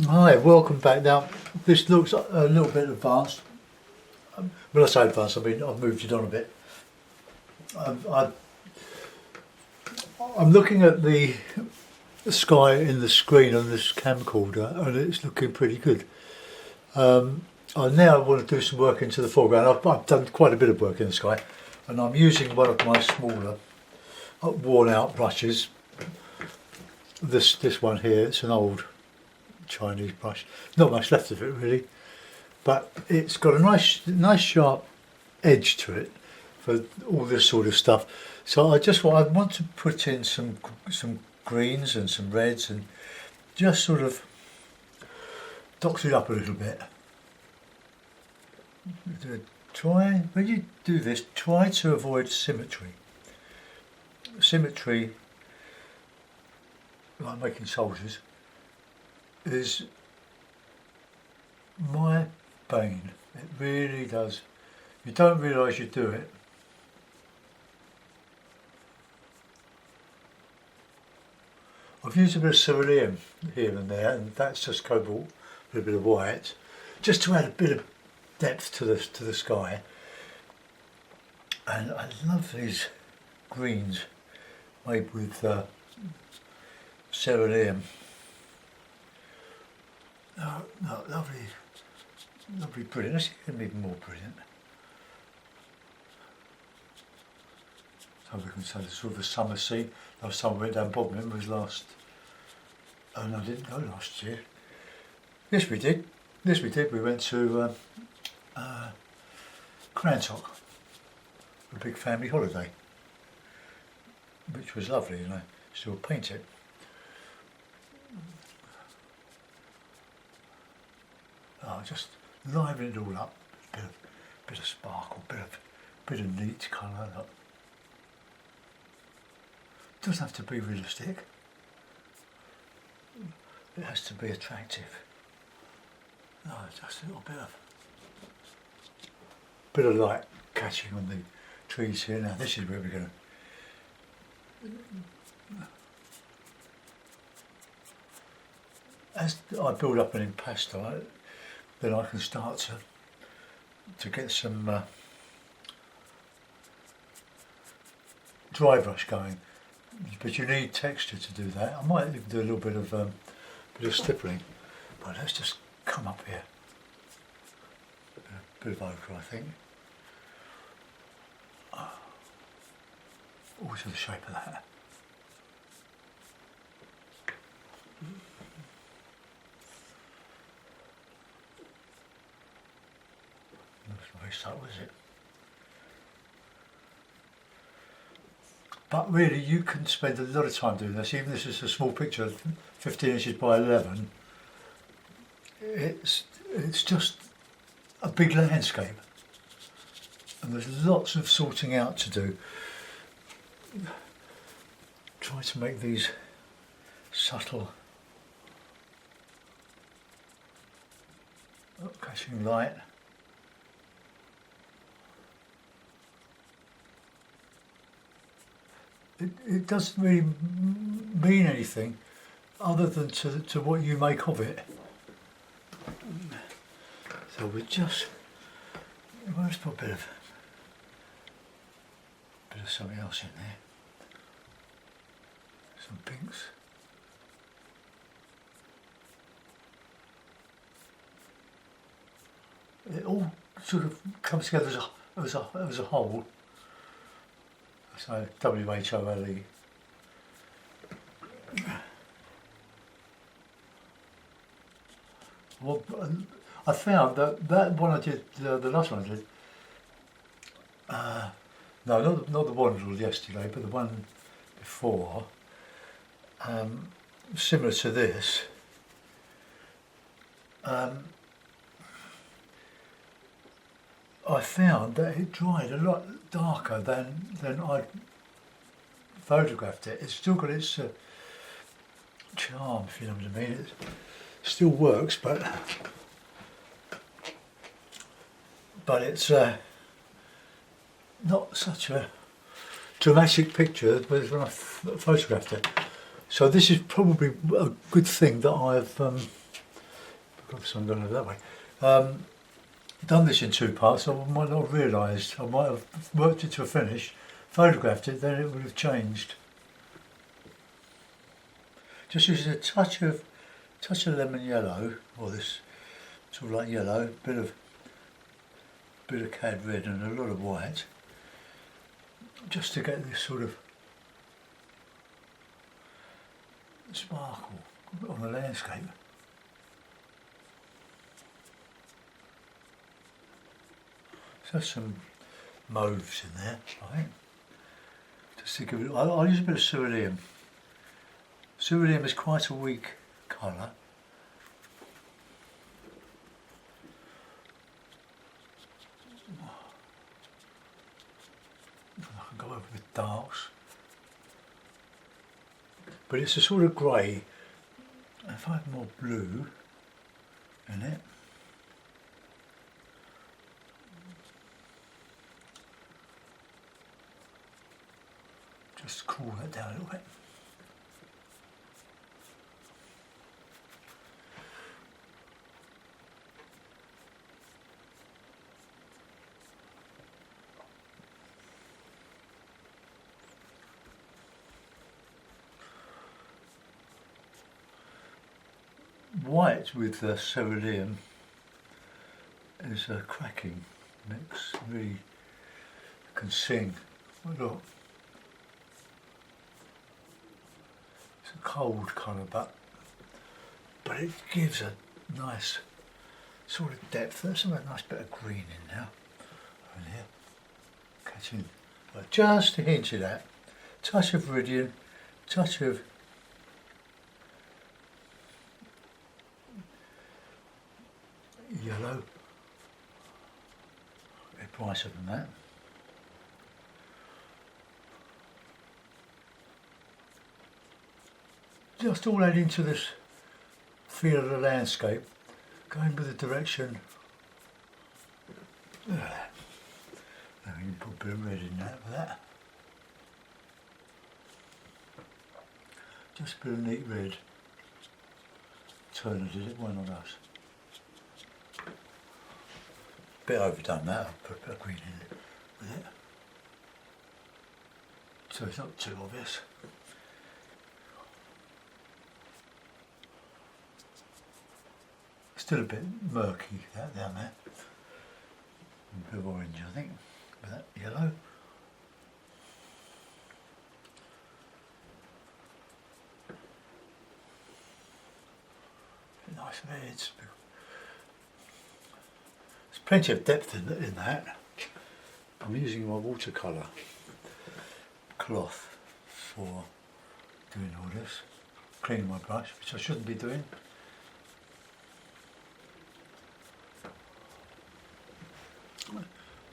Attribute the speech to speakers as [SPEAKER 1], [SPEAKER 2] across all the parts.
[SPEAKER 1] Hi, welcome back. Now, this looks a little bit advanced. When I say advanced, I mean I've moved it on a bit. I'm, I- I'm looking at the sky in the screen on this camcorder, and it's looking pretty good. I now want to do some work into the foreground. I've done quite a bit of work in the sky, and I'm using one of my smaller, worn-out brushes. This one here, it's an old Chinese brush. Not much left of it really, but it's got a nice sharp edge to it for all this sort of stuff. So I want to put in some greens and some reds and just sort of dox it up a little bit. Try when you do this, try to avoid symmetry. Symmetry, like making soldiers, is my bane. It really does. You don't realise you do it. I've used a bit of cerulean here and there, and that's just cobalt with a bit of white, just to add a bit of depth to the sky. And I love these greens made with cerulean. Oh, no, lovely, brilliant. Let's get them even more brilliant. So we can say it's sort of a summer scene. Last time we went down Bodmin was last. Oh no, I didn't go last year. Yes, we did. Yes, we did. We went to Crantock, a big family holiday, which was lovely, and I still paint it. Oh, just liven it all up. Bit of sparkle, bit of neat colour. Look. Doesn't have to be realistic. It has to be attractive. No, just a little bit of light catching on the trees here. Now this is where we're going to. As I build up an impasto, then I can start to get some dry brush going. But you need texture to do that. I might even do a little bit of stippling, but let's just come up here. A bit of ochre, I think. Always in the shape of that. Not very subtle, is it? But really, you can spend a lot of time doing this. Even if this is a small picture, 15 inches by 11. It's just a big landscape, and there's lots of sorting out to do. Try to make these subtle, catching light. It doesn't really mean anything other than to what you make of it. So we just, let's put a bit of something else in there. Some pinks. It all sort of comes together as a whole. So WHOLE. Well, I found that one I did, the last one I did, no, not the one from yesterday, but the one before, similar to this. I found that it dried a lot darker than I'd photographed it. It's still got its charm, if you know what I mean. It still works, but it's not such a dramatic picture as when I photographed it. So this is probably a good thing that I've Probably some done it that way. Done this in two parts, I might not have realised. I might have worked it to a finish, photographed it, then it would have changed. Just using a touch of lemon yellow, or this sort of like yellow, bit of cad red and a lot of white, just to get this sort of sparkle on the landscape. So some mauves in there, I think. Just to give it, I'll use a bit of cerulean. Cerulean is quite a weak colour. I can go over with darks. But it's a sort of grey. If I have more blue in it, just cool that down a little bit. White with cerulean is a cracking mix. Really can sing. Look, it's a cold colour, but it gives a nice sort of depth. There's a nice bit of green in now. Over here, catching just a hint of that. Touch of viridian, touch of yellow, a bit brighter than that. Just all adding to this feel of the landscape, going with the direction. Now you can put a bit of red in that for that. Just a bit of neat red. Turner did it, why not us? Bit overdone that, I'll put a bit of green in it with it. So it's not too obvious. Still a bit murky that down there. A bit of orange I think, with that yellow. Nice reds. There's plenty of depth in that. I'm using my watercolour cloth for doing all this. Cleaning my brush, which I shouldn't be doing.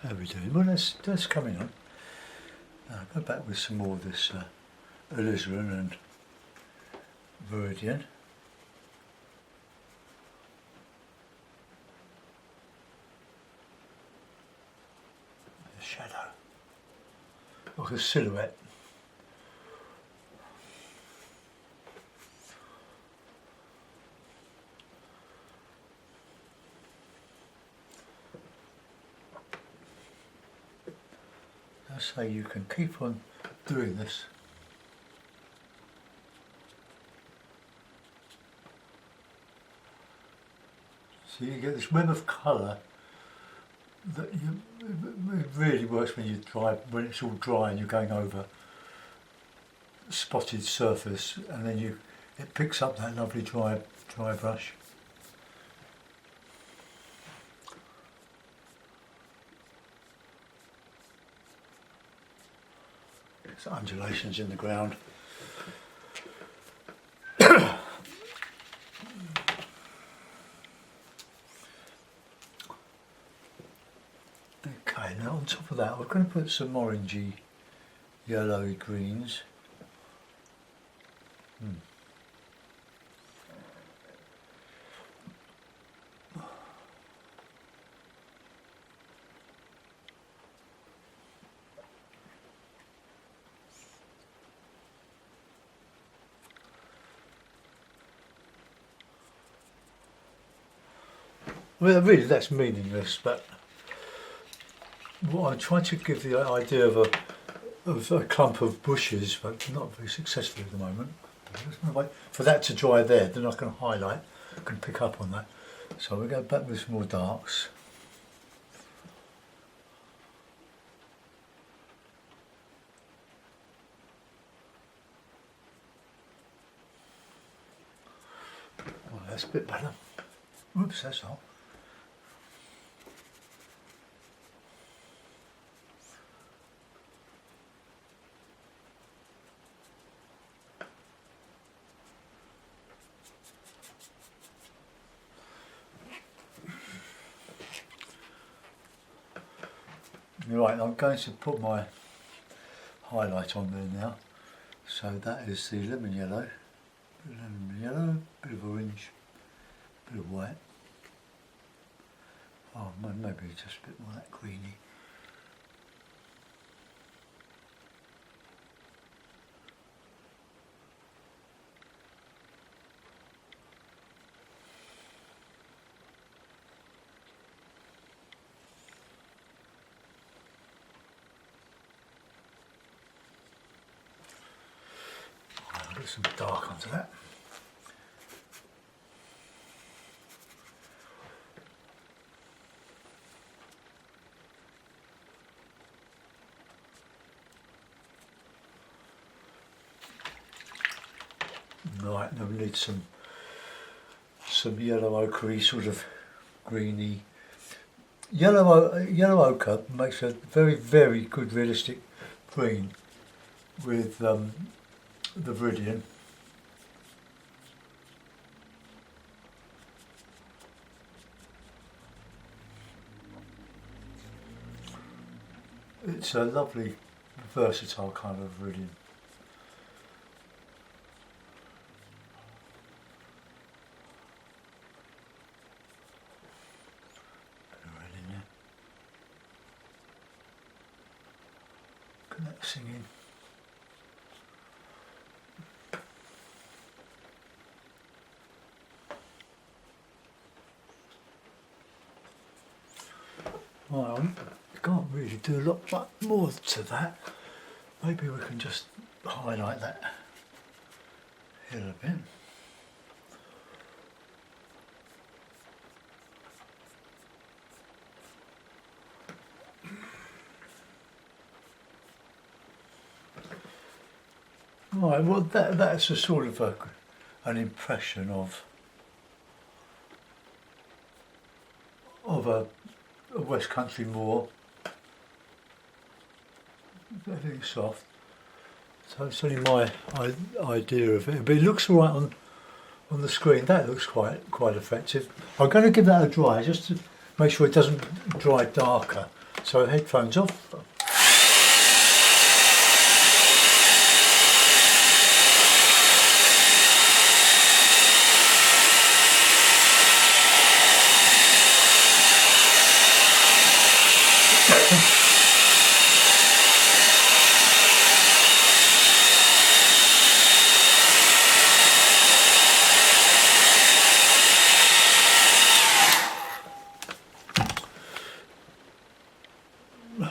[SPEAKER 1] How are we doing? Well, that's coming on. I'll go back with some more of this alizarin and viridian. The shadow, like a silhouette. So you can keep on doing this. So you get this web of colour that it really works when when it's all dry and you're going over a spotted surface, and then it picks up that lovely dry brush. There's undulations in the ground. Okay, now on top of that we're going to put some orangey, yellowy greens. Well, really, that's meaningless, but what I'm trying to give the idea of a clump of bushes, but not very successfully at the moment. I just want to wait for that to dry there, then I can highlight, I can pick up on that. So we'll go back with some more darks. Oh, that's a bit better. Oops, that's all. Right, I'm going to put my highlight on there now. So that is the lemon yellow, bit of orange, bit of white. Oh, maybe just a bit more that greeny. I'll get some dark onto that. Right, now we need some yellow ochre, sort of greeny. Yellow ochre makes a very, very good realistic green with the viridian. It's a lovely, versatile kind of viridian. Singing. Well, I can't really do a lot much more to that. Maybe we can just highlight that hill a bit. Right, well that's a sort of an impression of a West Country moor. Very soft. So it's only my idea of it, but it looks all right on the screen. That looks quite effective. I'm going to give that a dry just to make sure it doesn't dry darker. So headphones off.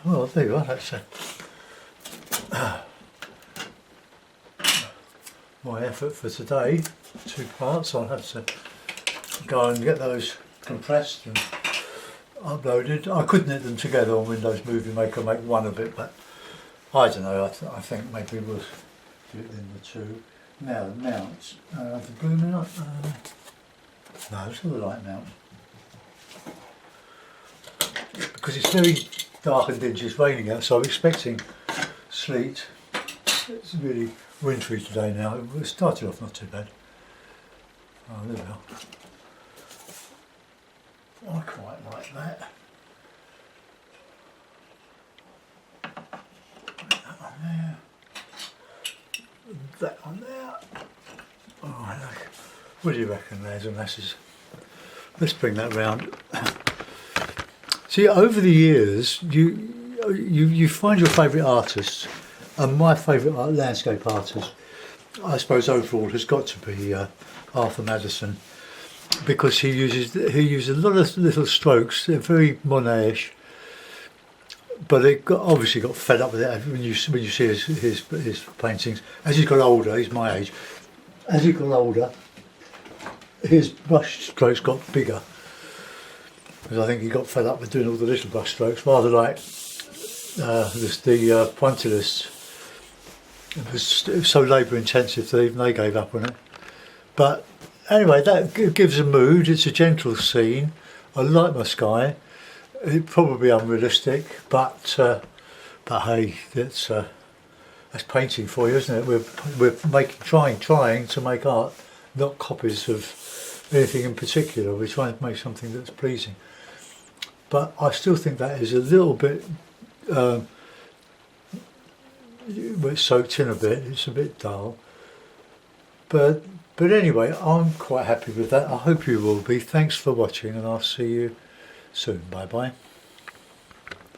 [SPEAKER 1] Well, there you are, that's my effort for today. 2 parts. I'll have to go and get those compressed and uploaded. I could knit them together on Windows Movie Maker, make one of it, but I don't know, I think maybe we'll do it in the two. Now the mounts, the blue mount, no, it's not the light mount. Because it's very dark and dingy, it's raining out, so I'm expecting sleet. It's really wintry today now. It started off not too bad. Oh, there we are. I quite like that. That one there. That one there. Alright, look. What do you reckon, lads and lasses? Let's bring that round. See, over the years, you find your favourite artists, and my favourite landscape artist, I suppose overall, has got to be Arthur Maddison. because he uses a lot of little strokes. They're very Monet-ish, but it obviously got fed up with it when you see his paintings. As he's got older, he's my age. As he got older, his brush strokes got bigger, because I think he got fed up with doing all the little brush strokes, rather like the pointillists. It was so labour intensive that even they gave up on it. But anyway, that gives a mood. It's a gentle scene. I like my sky. It's probably unrealistic, but hey, that's painting for you, isn't it? We're trying to make art, not copies of anything in particular. We're trying to make something that's pleasing. But I still think that is a little bit. It's soaked in a bit. It's a bit dull. But anyway, I'm quite happy with that. I hope you will be. Thanks for watching, and I'll see you soon. Bye bye.